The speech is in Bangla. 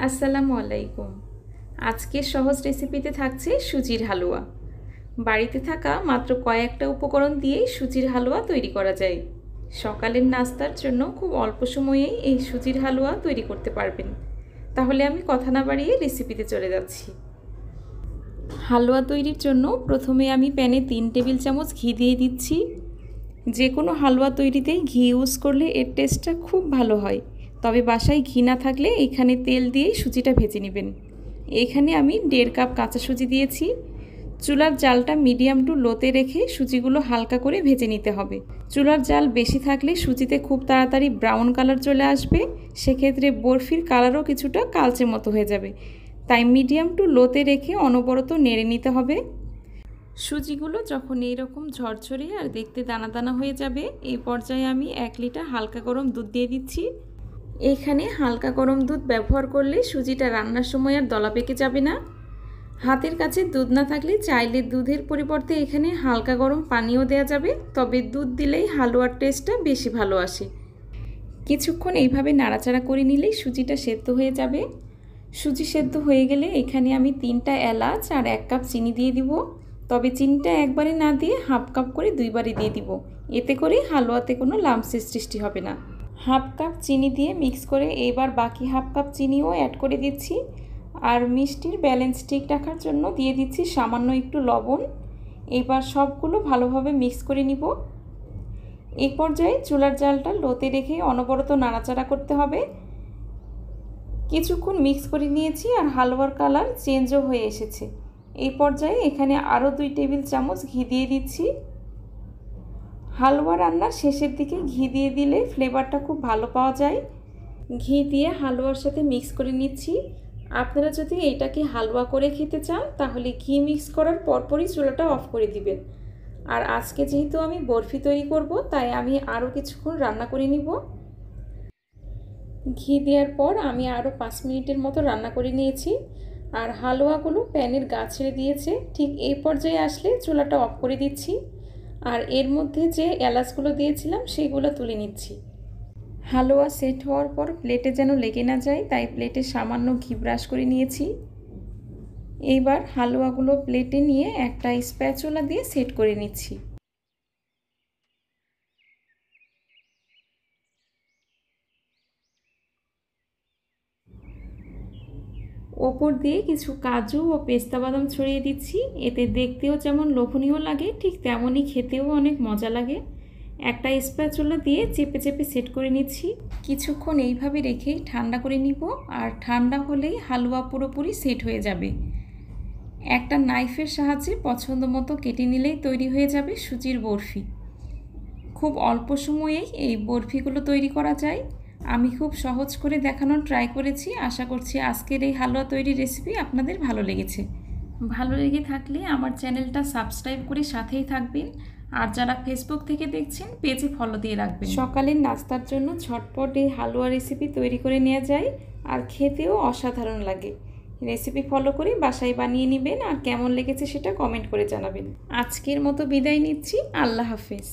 আসসালামু আলাইকুম। আজকের সহজ রেসিপিতে থাকছে সুজির হালুয়া। বাড়িতে থাকা মাত্র কয়েকটা উপকরণ দিয়েই সুজির হালুয়া তৈরি করা যায়। সকালের নাস্তার জন্য খুব অল্প সময়েই এই সুজির হালুয়া তৈরি করতে পারবেন। তাহলে আমি কথা না বাড়িয়ে রেসিপিতে চলে যাচ্ছি। হালুয়া তৈরির জন্য প্রথমে আমি প্যানে 3 টেবিল চামচ ঘি দিয়ে দিচ্ছি। যে কোনো হালুয়া তৈরিতেই ঘি ইউজ করলে এর টেস্টটা খুব ভালো হয়। তবে বাসায় ঘি না থাকলে এখানে তেল দিয়েই সুজিটা ভেজে নেবেন। এখানে আমি 1.5 কাপ কাঁচা সুজি দিয়েছি। চুলার জালটা মিডিয়াম টু লোতে রেখে সুজিগুলো হালকা করে ভেজে নিতে হবে। চুলার জাল বেশি থাকলে সুজিতে খুব তাড়াতাড়ি ব্রাউন কালার চলে আসবে, সেক্ষেত্রে বরফির কালারও কিছুটা কালচে মতো হয়ে যাবে। তাই মিডিয়াম টু লোতে রেখে অনবরত নেড়ে নিতে হবে। সুজিগুলো যখন এইরকম ঝরঝরে আর দেখতে দানা দানা হয়ে যাবে, এই পর্যায়ে আমি 1 লিটার হালকা গরম দুধ দিয়ে দিচ্ছি। এখানে হালকা গরম দুধ ব্যবহার করলে সুজিটা রান্নার সময় আর দলা পেকে যাবে না। হাতের কাছে দুধ না থাকলে চাইলে দুধের পরিবর্তে এখানে হালকা গরম পানিও দেওয়া যাবে, তবে দুধ দিলেই হালুয়ার টেস্টটা বেশি ভালো আসে। কিছুক্ষণ এইভাবে নাড়াচাড়া করে নিলেই সুজিটা সেদ্ধ হয়ে যাবে। সুজি সেদ্ধ হয়ে গেলে এখানে আমি 3টা এলাচ আর 1 কাপ চিনি দিয়ে দিব। তবে চিনিটা একবারে না দিয়ে হাফ কাপ করে 2 বারে দিয়ে দিব। এতে করে হালুয়াতে কোনো লাম্পসের সৃষ্টি হবে না। হাফ কাপ চিনি দিয়ে মিক্স করে এবার বাকি হাফ কাপ চিনিও অ্যাড করে দিচ্ছি। আর মিষ্টির ব্যালেন্স ঠিক রাখার জন্য দিয়ে দিচ্ছি সামান্য একটু লবণ। এবার সবগুলো ভালোভাবে মিক্স করে নিব। এই পর্যায়ে চুলার জালটা লোতে রেখে অনবরত নাড়াচাড়া করতে হবে। কিছুক্ষণ মিক্স করে নিয়েছি আর হালুয়ার কালার চেঞ্জও হয়ে এসেছে। এই পর্যায়ে এখানে আরও 2 টেবিল চামচ ঘি দিয়ে দিচ্ছি। হালুয়া রান্নার শেষের দিকে ঘি দিয়ে দিলে ফ্লেভারটা খুব ভালো পাওয়া যায়। ঘি দিয়ে হালুয়ার সাথে মিক্স করে নিচ্ছি। আপনারা যদি এইটাকে হালুয়া করে খেতে চান তাহলে ঘি মিক্স করার পরপরই চুলাটা অফ করে দিবেন। আর আজকে যেহেতু আমি বরফি তৈরি করব, তাই আমি আরও কিছুক্ষণ রান্না করে নিব। ঘি দেওয়ার পর আমি আরও 5 মিনিটের মতো রান্না করে নিয়েছি আর হালুয়াগুলো প্যানের গা ছেড়ে দিয়েছে। ঠিক এই পর্যায়ে আসলে চুলাটা অফ করে দিচ্ছি আর এর মধ্যে যে এলাচগুলো দিয়েছিলাম সেগুলো তুলে নিচ্ছি। হালুয়া সেট হওয়ার পর প্লেটে যেন লেগে না যায়, তাই প্লেটে সামান্য ঘি ব্রাশ করে নিয়েছি। এইবার হালুয়াগুলো প্লেটে নিয়ে একটা স্প্যাচুলা দিয়ে সেট করে নিচ্ছি। ওপর দিয়ে কিছু কাজু ও পেস্তা বাদাম ছড়িয়ে দিচ্ছি। এতে দেখতেও যেমন লোভনীয় লাগে, ঠিক তেমনই খেতেও অনেক মজা লাগে। একটা স্প্যাচুলা দিয়ে চেপে চেপে সেট করে নিচ্ছি। কিছুক্ষণ এইভাবে রেখেই ঠান্ডা করে নিব, আর ঠান্ডা হলেই হালুয়া পুরোপুরি সেট হয়ে যাবে। একটা নাইফের সাহায্যে পছন্দ মতো কেটে নিলেই তৈরি হয়ে যাবে সুজির বরফি। খুব অল্প সময়েই এই বরফিগুলো তৈরি করা যায়। আমি খুব সহজ করে দেখানোর ট্রাই করেছি। আশা করছি আজকের এই হালুয়া তৈরির রেসিপি আপনাদের ভালো লেগেছে। ভালো লেগে থাকলে আমার চ্যানেলটা সাবস্ক্রাইব করে সাথেই থাকবেন। আর যারা ফেসবুক থেকে দেখছেন পেজে ফলো দিয়ে রাখবেন। সকালের নাস্তার জন্য ঝটপট এই হালুয়া রেসিপি তৈরি করে নেওয়া যায় আর খেতেও অসাধারণ লাগে। রেসিপি ফলো করে বাসায় বানিয়ে নেবেন আর কেমন লেগেছে সেটা কমেন্ট করে জানাবেন। আজকের মতো বিদায় নিচ্ছি। আল্লাহ হাফেজ।